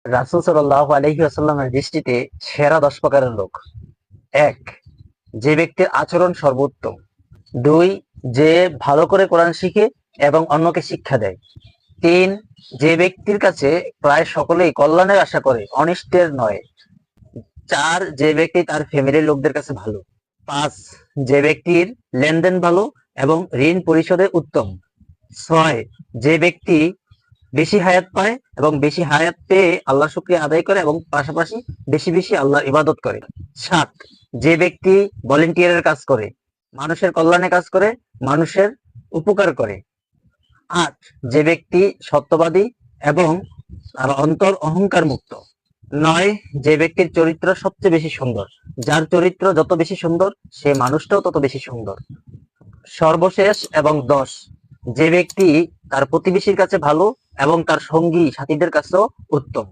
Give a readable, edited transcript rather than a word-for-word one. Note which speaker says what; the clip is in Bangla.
Speaker 1: রাসূল সাল্লাল্লাহু আলাইহি ওয়াসাল্লামের দৃষ্টিতে সেরা 10 প্রকারের লোক। ১. যে ব্যক্তির আচরণ সর্বোত্তম। ২. যে ভালো করে কোরআন শিখে এবং অন্যকে শিক্ষা দেয়। ৩. যে ব্যক্তির কাছে প্রায় সকলেই কল্যাণের আশা করে, অনিষ্টের নয়। ৪. যে ব্যক্তি তার ফ্যামিলির লোকদের কাছে ভালো। ৫. যে ব্যক্তির লেনদেন ভালো এবং ঋণ পরিশোধে উত্তম। ৬. যে ব্যক্তি বেশি হায়াত পায় এবং বেশি হায়াত পেয়ে আল্লাহর শুকরিয়া আদায় করে এবং পাশাপাশি বেশি বেশি আল্লাহর ইবাদত করে। ৭. যে ব্যক্তি ভলেন্টিয়ারের কাজ করে, মানুষের কল্যাণে কাজ করে, মানুষের উপকার করে। ৮. যে ব্যক্তি সত্যবাদী এবং তার অন্তর অহংকার মুক্ত। ৯. যে ব্যক্তির চরিত্র সবচেয়ে বেশি সুন্দর। যার চরিত্র যত বেশি সুন্দর, সে মানুষটাও তত বেশি সুন্দর। সর্বশেষ এবং ১০. যে ব্যক্তি তার প্রতিবেশীর কাছে ভালো এবং তার সঙ্গী সাথীদের কাছেও উত্তম।